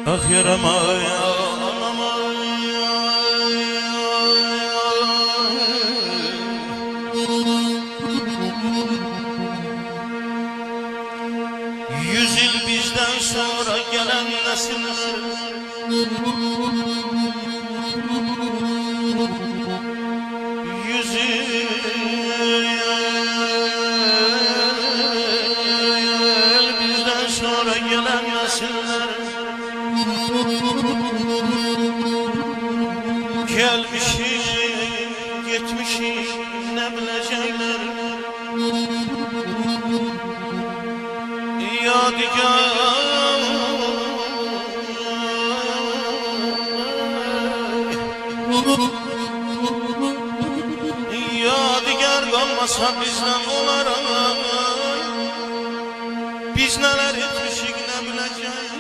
Ah yarama Yüz yıl bizden sonra gelen nesiller Yüz yıl bizden sonra gelen nesiller Gelmişiz, gitmişiz, ne bilecekler Yadigar Yadigar kalmasa bizden olar Biz neler etmişik ne bileceğiz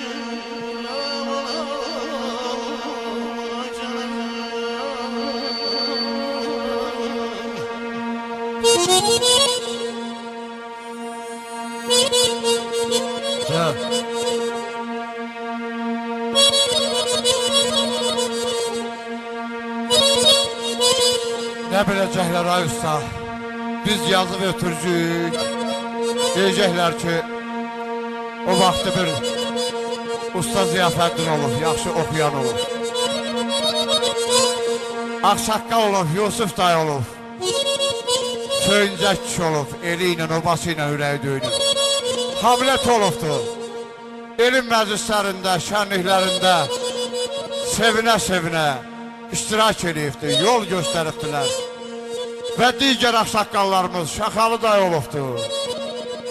Ya. Ne bilecekler ay usta Biz yazıp ötürcük Diyecekler ki O vaxtı bir Usta Ziyafəddin olur Yaxşı okuyan olur Aksaqqal olur Yusuf dayı olur Söyüncək kişi olub Eli ilə obası ilə ürəyi döyünür Hamlet olubdur Elin məclislərində, şənliklərində Sevinə-sevinə İştirak edibdir, yol göstəribdilər Və digər axsaqqallarımız Şaxalı dayı olubdur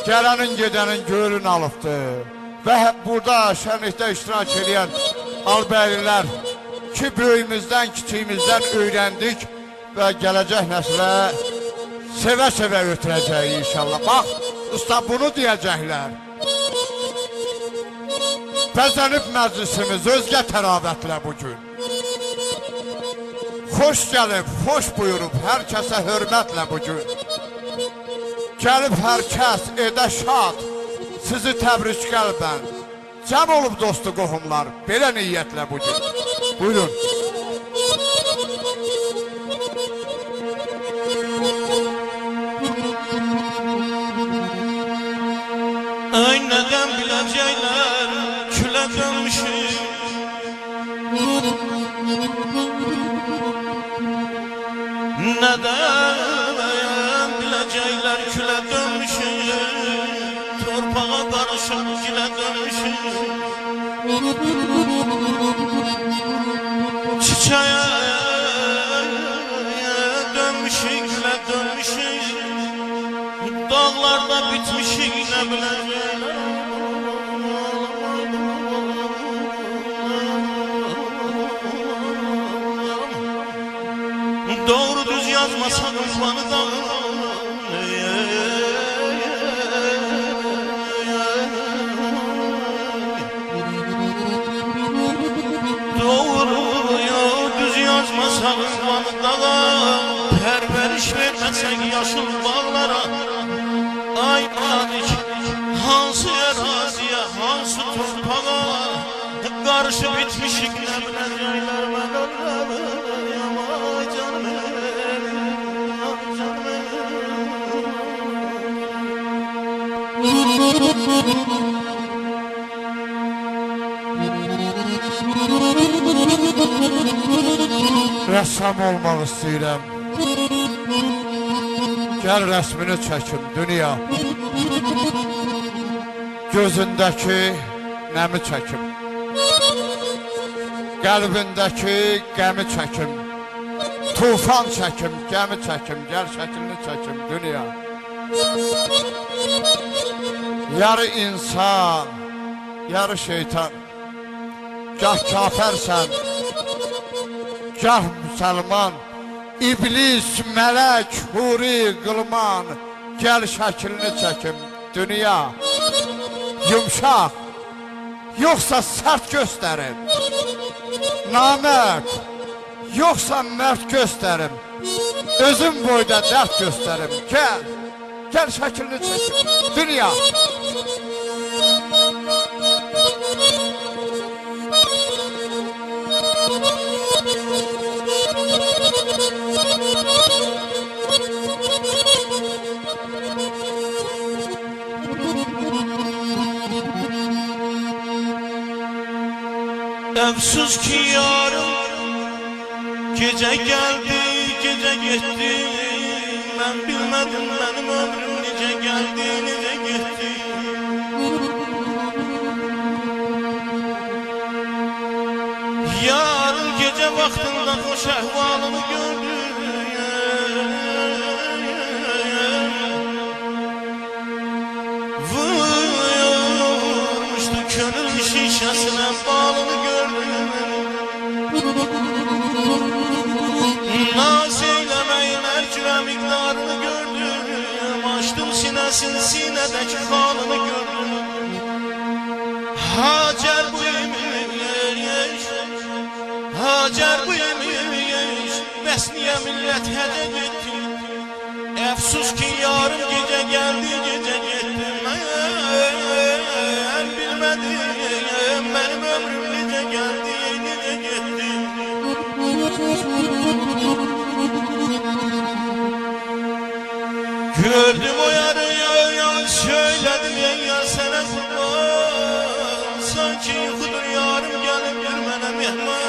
Gələnin gedənin gölünü alıbdır Və burada şənlikdə iştirak edən Albəylilər Ki böyümüzdən, kiçiyimizdən öyrəndik Və gələcək nəslə Sevə-sevə ötürəcək inşallah Bax, usta bunu deyəcəklər Bəzənib məclisimiz özgə tərabətlə bugün Xoş gəlib, xoş buyurub hər kəsə hörmətlə bugün Gəlib hər kəs edə şad Sizi təbrik qəlbən Cəm olub dostu qohumlar Belə niyyətlə bugün Buyurun Ay neden bilecekler küle dönmüşüm Neden bilecekler küle dönmüşüm Torpağa karışıp kile dönmüşüm Çiçeğe dönmüşüm küle dönmüşüm Dağlarda bitmişik ne bilecekler Doğru düz yazmasan ufmanı da Doğru düz yazmasan ufmanı da Perveriş vermesek yaşıl bağlara Ay madik hansı eraziye hansı torpağa Karşı bitmişik ne bilecekler ben Allah'ım Rəssam olmaq istəyirəm Gel resmini çekim dünya. Gözündeki nemi çekim. Qəlbindəki qəmi çəkim. Tufan çəkim, gəmi çəkim. Gəl şəklini çəkim dünya. Yarı insan, yarı şeytan. Gah kafərsən, gah müsəlman. İblis, mələk, huri, qılman. Gəl şəklini çəkim dünya. Yumşaq, yoxsa sərt göstərim. Namərd, yoxsa mərd göstərim. Özüm boyda dərd göstərim. Gəl, gəl şəklini çəkim dünya. Əfsus ki yarım gecə gəldi, gecə getdi. Mən bilmədim mənim ömrüm necə gəldi, necə getdi. Yarın gecə vaxtında xoş əhvalını gördüm. Vurmuşdu könül şişəsinə balını gördüm. Naz eyləməyin ərküvə miqdarını gördüm. Açdım sinəsini, sinədəki xalını gördüm. Hacər bu imiş, Hacər bu imiş, bəs niyə millət həcə getdi? Əfsus ki yarım gecə gəldi, gecə getdi. Mən bilmədim mənim ömrüm necə gəldi, necə getdi. Gördüm o yarı söylədim ya sənə qurban. Sanki yuxudur yarım gəlib bir mənə mehman.